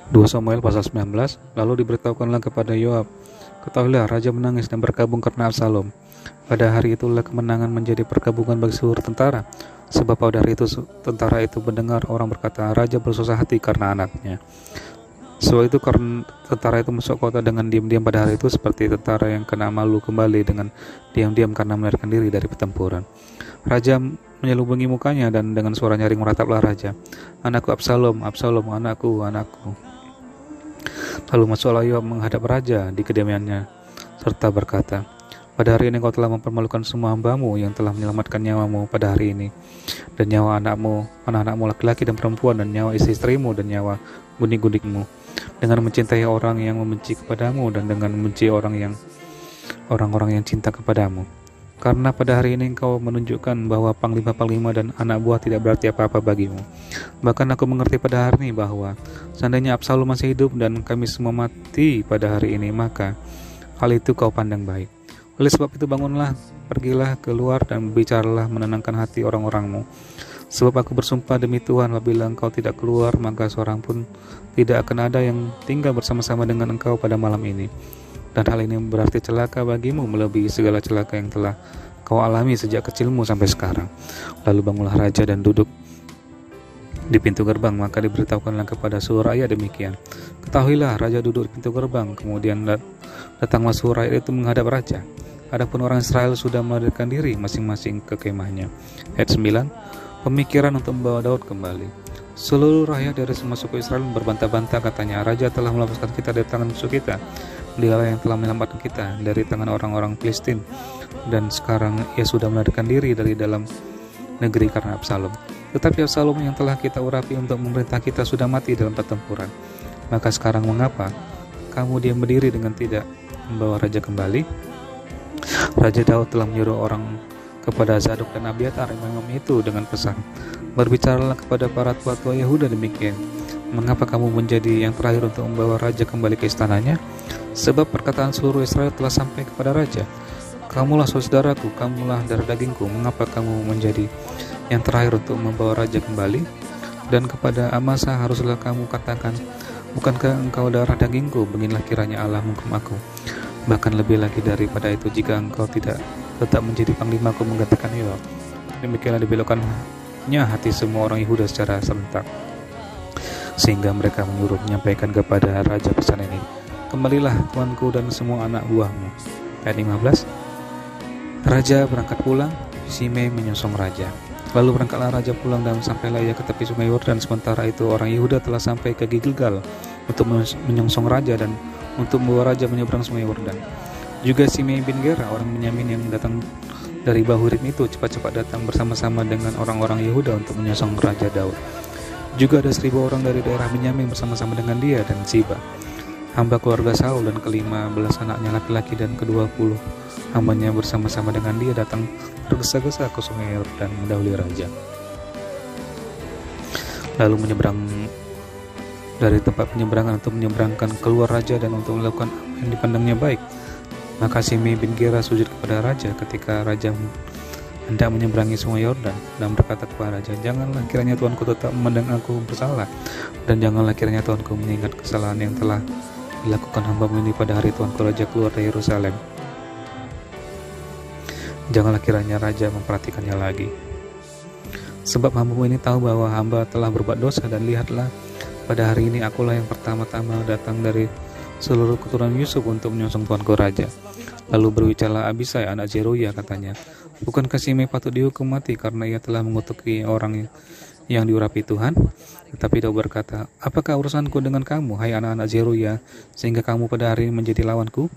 2 Samuel pasal 19. Lalu diberitahukanlah kepada Yoab, ketahuilah raja menangis dan berkabung karena Absalom. Pada hari itulah kemenangan menjadi perkabungan bagi seluruh tentara, sebab pada hari itu tentara itu mendengar orang berkata, raja bersusah hati karena anaknya. Sebab itu karena tentara itu masuk kota dengan diam-diam pada hari itu, seperti tentara yang kena malu kembali dengan diam-diam karena melarikan diri dari pertempuran. Raja menyelubungi mukanya dan dengan suara nyaring merataplah raja, anakku Absalom, Absalom, anakku, anakku. Lalu masuklah Yoab menghadap raja di kediamannya, serta berkata, pada hari ini engkau telah mempermalukan semua hambamu yang telah menyelamatkan nyawamu pada hari ini, dan nyawa anakmu, anak-anakmu laki-laki dan perempuan, dan nyawa istri-istrimu, dan nyawa gundik-gundikmu, dengan mencintai orang yang membenci kepadamu, dan dengan membenci orang-orang yang cinta kepadamu. Karena pada hari ini engkau menunjukkan bahwa panglima-panglima dan anak buah tidak berarti apa-apa bagimu. Bahkan aku mengerti pada hari ini bahwa seandainya Absalom masih hidup dan kami semua mati pada hari ini, maka hal itu kau pandang baik. Oleh sebab itu bangunlah, pergilah keluar dan bicaralah menenangkan hati orang-orangmu. Sebab aku bersumpah demi Tuhan, apabila engkau tidak keluar, maka seorang pun tidak akan ada yang tinggal bersama-sama dengan engkau pada malam ini. Dan hal ini berarti celaka bagimu melebihi segala celaka yang telah kau alami sejak kecilmu sampai sekarang. Lalu bangunlah raja dan duduk di pintu gerbang, maka diberitahukanlah kepada seluruh rakyat demikian, ketahuilah raja duduk di pintu gerbang. Kemudian datanglah seluruh rakyat itu menghadap raja. Adapun orang Israel sudah melarikan diri masing-masing ke kemahnya. Ayat 9, pemikiran untuk membawa Daud kembali. Seluruh rakyat dari semua suku Israel berbantah-bantah, katanya, raja telah melepaskan kita dari tangan musuh kita. Dialah yang telah menyelamatkan kita dari tangan orang-orang Filistin, dan sekarang ia sudah melarikan diri dari dalam negeri karena Absalom. Tetapi Absalom yang telah kita urapi untuk memerintah kita sudah mati dalam pertempuran. Maka sekarang mengapa kamu diam berdiri dengan tidak membawa raja kembali? Raja Daud telah menyuruh orang kepada Zadok dan Abiatar imam itu dengan pesan, berbicaralah kepada para tua-tua Yehuda demikian, mengapa kamu menjadi yang terakhir untuk membawa raja kembali ke istananya? Sebab perkataan seluruh Israel telah sampai kepada raja, kamulah saudaraku, kamulah darah dagingku, mengapa kamu menjadi yang terakhir untuk membawa raja kembali? Dan kepada Amasa haruslah kamu katakan, bukankah engkau darah dagingku? Beginilah kiranya Allah menghukum aku. Bahkan lebih lagi daripada itu, jika engkau tidak tetap menjadi panglimaku menggantikan Yoab. Demikianlah dibelokkannya hati semua orang Yehuda secara serentak, sehingga mereka menyuruh menyampaikan kepada raja pesan ini, kembalilah tuanku dan semua anak buahmu. Ayat 15, raja berangkat pulang, Shimei menyongsong raja. Lalu berangkatlah raja pulang dan sampailah ia ke tepi sungai Yordan. Sementara itu orang Yehuda telah sampai ke Gilgal untuk menyongsong raja dan untuk membawa raja menyeberang sungai Yordan. Juga Shimei bin Gera orang Benyamin yang datang dari Bahurim itu cepat-cepat datang bersama-sama dengan orang-orang Yehuda untuk menyongsong raja Daud. Juga ada 1.000 orang dari daerah Benyamin bersama-sama dengan dia dan Ziba, hamba keluarga Saul, dan ke-15 anaknya laki-laki dan ke-20 hambanya bersama-sama dengan dia datang tergesa-gesa ke sungai Yordan mendahului raja. Lalu menyeberang dari tempat penyeberangan untuk menyeberangkan keluar raja dan untuk melakukan apa yang dipandangnya baik. Maka Shimei bin Gera sujud kepada raja ketika raja hendak menyeberangi sungai Yordan dan berkata kepada raja, janganlah kiranya tuanku tetap memandang aku bersalah, dan janganlah kiranya tuanku mengingat kesalahan yang telah dilakukan hamba-Mu ini pada hari tuanku raja keluar dari Yerusalem. Janganlah kiranya raja memperhatikannya lagi. Sebab hamba-Mu ini tahu bahwa hamba telah berbuat dosa, dan lihatlah, pada hari ini akulah yang pertama-tama datang dari seluruh keturunan Yusuf untuk menyongsong tuanku raja. Lalu berbicara Abisai anak Zeruya, katanya, bukankah Shimei patut dihukum mati karena ia telah mengutuki orang yang diurapi Tuhan? Tetapi Daud berkata, apakah urusanku dengan kamu, hai anak-anak Zeruya, sehingga kamu pada hari ini menjadi lawanku?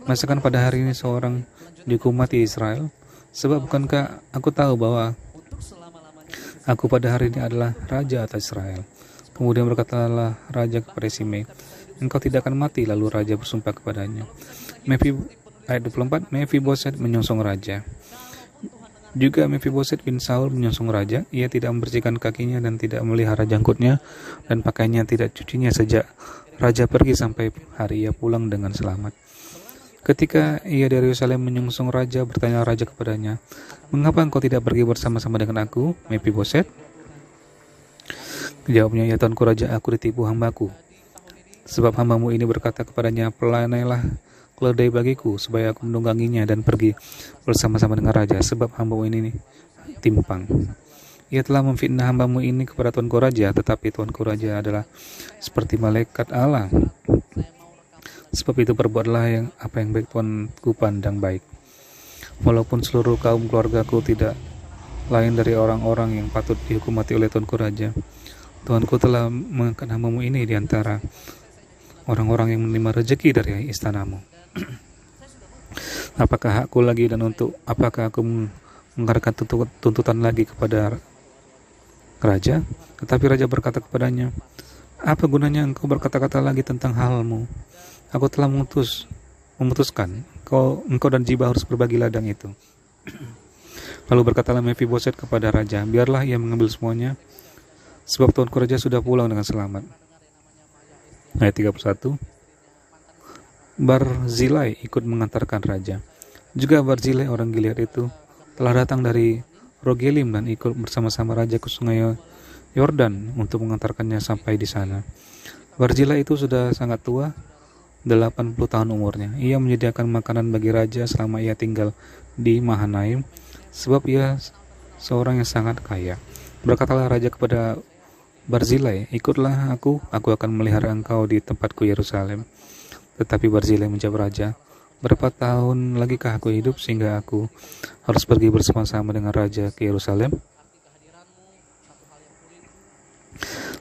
Masakan pada hari ini seorang dihukum mati Israel? Sebab bukankah aku tahu bahwa aku pada hari ini adalah raja atas Israel? Kemudian berkatalah raja kepada Shimei, engkau tidak akan mati. Lalu raja bersumpah kepadanya. Ayat 24, Mephiboset menyongsong raja. Juga Mephiboset bin Saul menyongsong raja. Ia tidak membersihkan kakinya dan tidak memelihara janggutnya, dan pakaiannya tidak cucinya sejak raja pergi sampai hari ia pulang dengan selamat. Ketika ia dari Yerusalem menyongsong raja, bertanya raja kepadanya, mengapa engkau tidak pergi bersama-sama dengan aku, Mephiboset? Jawabnya, ya tuanku raja, aku ditipu hambaku. Sebab hambamu ini berkata kepadanya, pelanailah keledai bagiku, supaya aku menungganginya dan pergi bersama-sama dengan raja, sebab hambamu ini timpang. Ia telah memfitnah hambamu ini kepada tuanku raja, tetapi tuanku raja adalah seperti malaikat Allah. Sebab itu perbuatlah apa yang baik tuanku pandang baik. Walaupun seluruh kaum keluargaku tidak lain dari orang-orang yang patut dihukum mati oleh tuanku raja, tuanku telah mengangkat hambamu ini di antara orang-orang yang menerima rezeki dari istanamu. Apakah hakku lagi dan untuk apakah aku menganggarkan tuntutan lagi kepada raja? Tetapi raja berkata kepadanya, apa gunanya engkau berkata-kata lagi tentang halmu? Aku telah memutuskan engkau dan Ziba harus berbagi ladang itu. Lalu berkatalah Mephiboset kepada raja, biarlah ia mengambil semuanya, sebab tuanku raja sudah pulang dengan selamat. Ayat 31. Barzilai ikut mengantarkan raja. Juga Barzilai orang Gilead itu telah datang dari Rogelim dan ikut bersama-sama raja ke sungai Yordan untuk mengantarkannya sampai di sana. Barzilai itu sudah sangat tua, 80 tahun umurnya. Ia menyediakan makanan bagi raja selama ia tinggal di Mahanaim, sebab ia seorang yang sangat kaya. Berkatalah raja kepada Barzilai, ikutlah aku akan melihara engkau di tempatku Yerusalem. Tetapi Barzilai menjawab raja, berapa tahun lagikah aku hidup sehingga aku harus pergi bersama-sama dengan raja ke Yerusalem?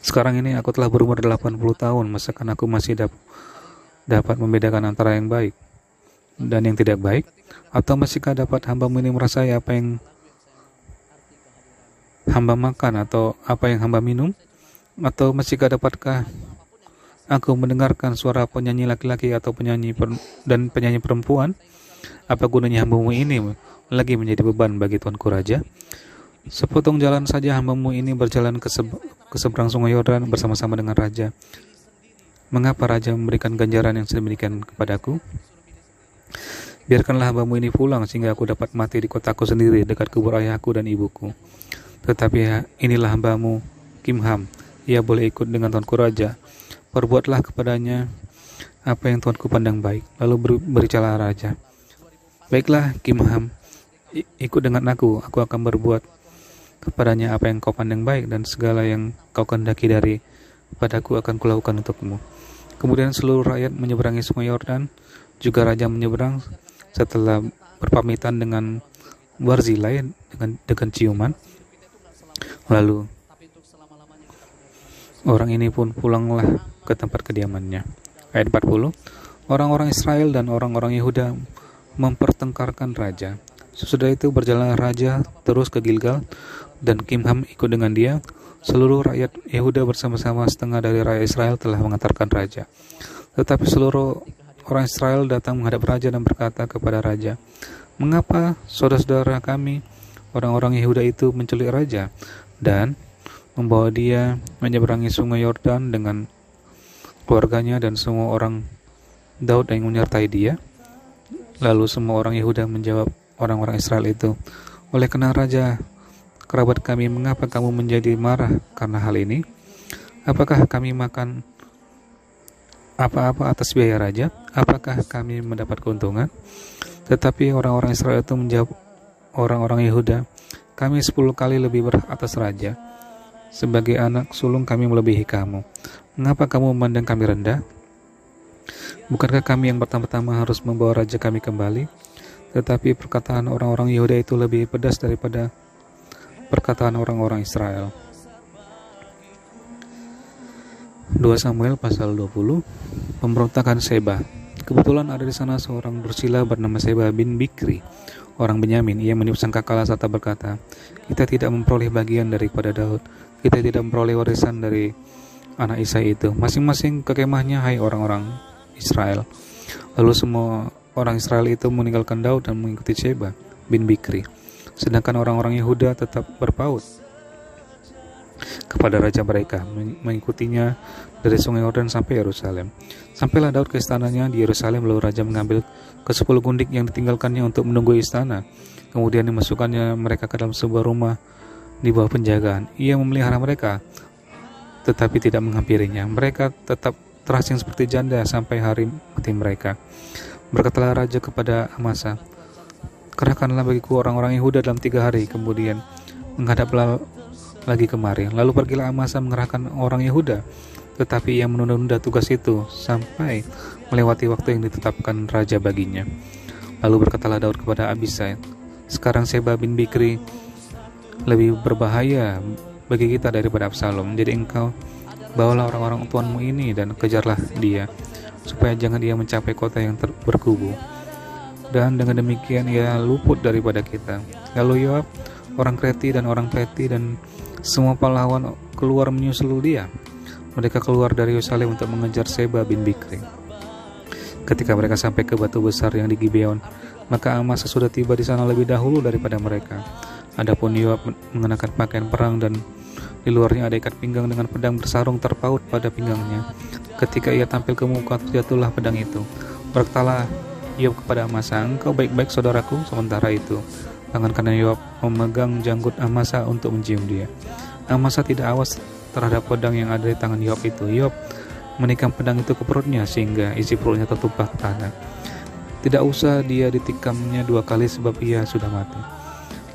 Sekarang ini aku telah berumur 80 tahun, masakan aku masih dapat membedakan antara yang baik dan yang tidak baik? Atau masihkah dapat hambamu ini merasai apa yang hamba makan atau apa yang hamba minum? Atau masihkah dapatkah aku mendengarkan suara penyanyi laki-laki atau penyanyi perempuan? Apa gunanya hambamu ini lagi menjadi beban bagi tuanku raja? Sepotong jalan saja hambamu ini berjalan ke seberang sungai Yordan bersama-sama dengan raja. Mengapa raja memberikan ganjaran yang sedemikian kepadaku? Biarkanlah hambamu ini pulang sehingga aku dapat mati di kotaku sendiri dekat kubur ayahku dan ibuku. Tetapi inilah hambamu Kimham, ia boleh ikut dengan tuanku raja. Perbuatlah kepadanya apa yang tuanku pandang baik. Lalu berbicara raja, baiklah Kimham, ikut dengan aku akan berbuat kepadanya apa yang kau pandang baik, dan segala yang kau kehendaki padaku akan kulakukan untukmu. Kemudian seluruh rakyat menyeberangi sungai Yordan, juga raja menyeberang setelah berpamitan dengan Barzilai dengan ciuman. Lalu orang ini pun pulanglah ke tempat kediamannya. Ayat 40. Orang-orang Israel dan orang-orang Yehuda mempertengkarkan raja. Sesudah itu berjalan raja terus ke Gilgal, dan Kimham ikut dengan dia. Seluruh rakyat Yehuda bersama-sama setengah dari rakyat Israel telah mengantarkan raja. Tetapi seluruh orang Israel datang menghadap raja dan berkata kepada raja, mengapa saudara-saudara kami, orang-orang Yehuda itu menculik raja dan membawa dia menyeberangi sungai Yordan dengan keluarganya dan semua orang Daud yang menyertai dia? Lalu semua orang Yehuda menjawab orang-orang Israel itu, oleh karena raja kerabat kami, mengapa kamu menjadi marah karena hal ini? Apakah kami makan apa-apa atas biaya raja? Apakah kami mendapat keuntungan? Tetapi orang-orang Israel itu menjawab orang-orang Yehuda, kami 10 kali lebih berhak atas raja. Sebagai anak sulung kami melebihi kamu. Mengapa kamu memandang kami rendah? Bukankah kami yang pertama-tama harus membawa raja kami kembali? Tetapi perkataan orang-orang Yehuda itu lebih pedas daripada perkataan orang-orang Israel. 2 Samuel pasal 20. Pemberontakan Seba. Kebetulan ada di sana seorang bersila bernama Seba bin Bikri, orang Benyamin. Ia meniup sangkakala serta berkata, kita tidak memperoleh bagian daripada Daud, kita tidak memperoleh warisan dari anak Isai itu. Masing-masing ke kemahnya, hai orang-orang Israel. Lalu semua orang Israel itu meninggalkan Daud dan mengikuti Seba bin Bikri. Sedangkan orang-orang Yehuda tetap berpaut kepada raja mereka, mengikutinya dari sungai Yordan sampai Yerusalem. Sampailah Daud ke istananya di Yerusalem, lalu raja mengambil ke-10 gundik yang ditinggalkannya untuk menunggu istana. Kemudian dimasukkannya mereka ke dalam sebuah rumah di bawah penjagaan. Ia memelihara mereka, tetapi tidak menghampirinya. Mereka tetap terasing seperti janda sampai hari mati mereka. Berkatalah raja kepada Amasa, kerahkanlah bagiku orang-orang Yehuda dalam 3 hari, kemudian menghadaplah lagi kemari. Lalu pergilah Amasa mengerahkan orang Yehuda, tetapi ia menunda-nunda tugas itu sampai melewati waktu yang ditetapkan raja baginya. Lalu berkatalah Daud kepada Abisai, sekarang Seba bin Bikri lebih berbahaya bagi kita daripada Absalom. Jadi engkau bawalah orang-orang tuanmu ini dan kejarlah dia, supaya jangan dia mencapai kota yang berkubu, dan dengan demikian ia luput daripada kita. Lalu Yoab, orang Kreti dan orang Pleti dan semua pahlawan keluar menyusul dia. Mereka keluar dari Yerusalem untuk mengejar Seba bin Bikri. Ketika mereka sampai ke batu besar yang di Gibeon, maka Amasa sudah tiba di sana lebih dahulu daripada mereka. Adapun Yoab mengenakan pakaian perang dan di luarnya ada ikat pinggang dengan pedang bersarung terpaut pada pinggangnya. Ketika ia tampil ke muka, terjatuhlah pedang itu. Berkatalah Yoab kepada Amasa, engkau baik-baik saudaraku. Sementara itu tangan kanan Yoab memegang janggut Amasa untuk mencium dia. Amasa tidak awas terhadap pedang yang ada di tangan Yoab itu. Yoab menikam pedang itu ke perutnya sehingga isi perutnya tertumpah ke tanah. Tidak usah dia ditikamnya 2 kali sebab ia sudah mati.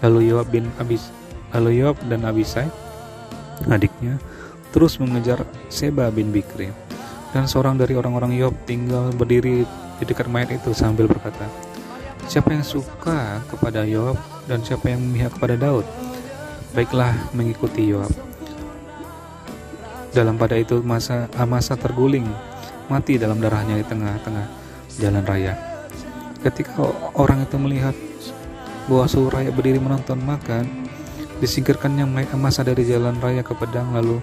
Lalu Yoab dan Abisai adiknya terus mengejar Seba bin Bikri, dan seorang dari orang-orang Yoab tinggal berdiri di dekat mayat itu sambil berkata, siapa yang suka kepada Yoab dan siapa yang memihak kepada Daud, baiklah mengikuti Yoab. Dalam pada itu Amasa terguling mati dalam darahnya di tengah-tengah jalan raya. Ketika orang itu melihat bahwa seluruh rakyat berdiri menonton, maka disingkirkannya mayat Amasa dari jalan raya ke pedang, lalu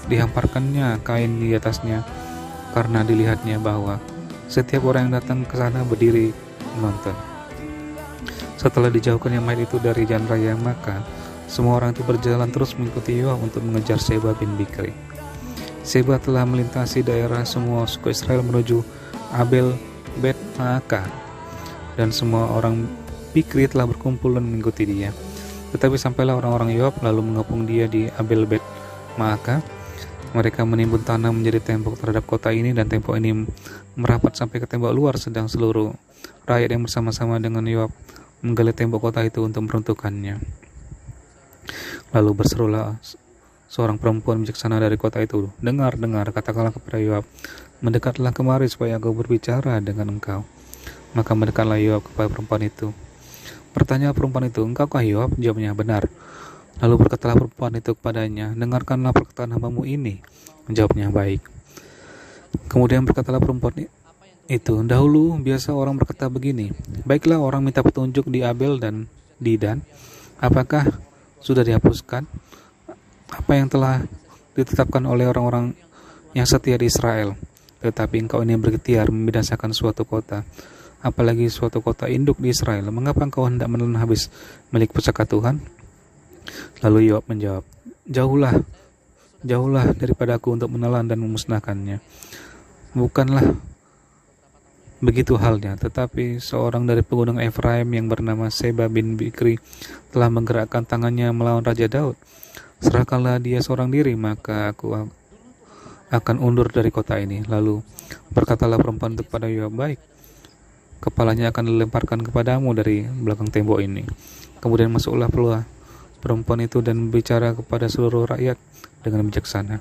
dihamparkannya kain di atasnya, karena dilihatnya bahwa setiap orang yang datang ke sana berdiri menonton. Setelah dijauhkannya mayat itu dari jalan raya, maka semua orang itu berjalan terus mengikuti Yoab untuk mengejar Seba bin Bikri. Seba telah melintasi daerah semua suku Israel menuju Abel Bet Maakah, dan semua orang Bikri telah berkumpul dan mengikuti dia. Tetapi sampailah orang-orang Yoab lalu mengepung dia di Abel Bet Maakah. Mereka menimbun tanah menjadi tembok terhadap kota ini, dan tembok ini merapat sampai ke tembok luar, sedang seluruh rakyat yang bersama-sama dengan Yoab menggali tembok kota itu untuk meruntuhkannya. Lalu berserulah seorang perempuan bijaksana dari kota itu, dengar, katakanlah kepada Yoab, mendekatlah kemari supaya aku berbicara dengan engkau. Maka mendekatlah Yoab kepada perempuan itu. Bertanya perempuan itu, engkaukah Yoab? Jawabnya, benar. Lalu berkatalah perempuan itu kepadanya, dengarkanlah perkataan hambamu ini. Jawabnya, baik. Kemudian berkatalah perempuan itu, dahulu biasa orang berkata begini, baiklah orang minta petunjuk di Abel dan di Dan, apakah sudah dihapuskan apa yang telah ditetapkan oleh orang-orang yang setia di Israel? Tetapi engkau ini berikhtiar membinasakan suatu kota, apalagi suatu kota induk di Israel. Mengapa engkau hendak menelan habis milik pusaka Tuhan? Lalu Yoab menjawab, jauhlah daripada aku untuk menelan dan memusnahkannya. Bukanlah begitu halnya, tetapi seorang dari pegunung Efraim yang bernama Seba bin Bikri telah menggerakkan tangannya melawan Raja Daud. Serahkanlah dia seorang diri, maka aku akan undur dari kota ini. Lalu berkatalah perempuan itu kepada Yoab, baik, kepalanya akan dilemparkan kepadamu dari belakang tembok ini. Kemudian masuklah perempuan itu dan berbicara kepada seluruh rakyat dengan bijaksana.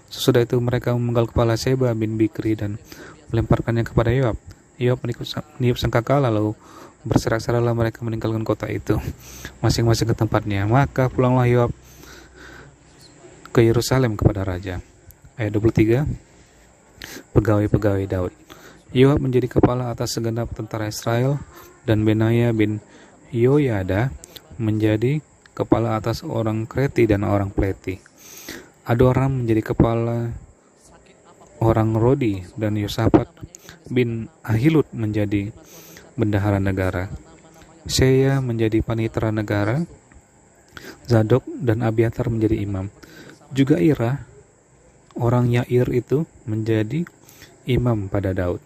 Sesudah itu mereka memenggal kepala Seba bin Bikri dan melemparkannya kepada Yoab. Yoab meniup sangkakala, lalu berserak-seraklah mereka meninggalkan kota itu masing-masing ke tempatnya. Maka pulanglah Yoab ke Yerusalem kepada raja. Ayat 23. Pegawai-pegawai Daud. Yoab menjadi kepala atas segenap tentara Israel, dan Benaya bin Yoyada menjadi kepala atas orang Kreti dan orang Pleti. Adoram menjadi kepala orang Rodi, dan Yosafat bin Ahilud menjadi bendahara negara. Sheya menjadi panitera negara. Zadok dan Abiatar menjadi imam. Juga Ira, orang Yair itu menjadi imam pada Daud.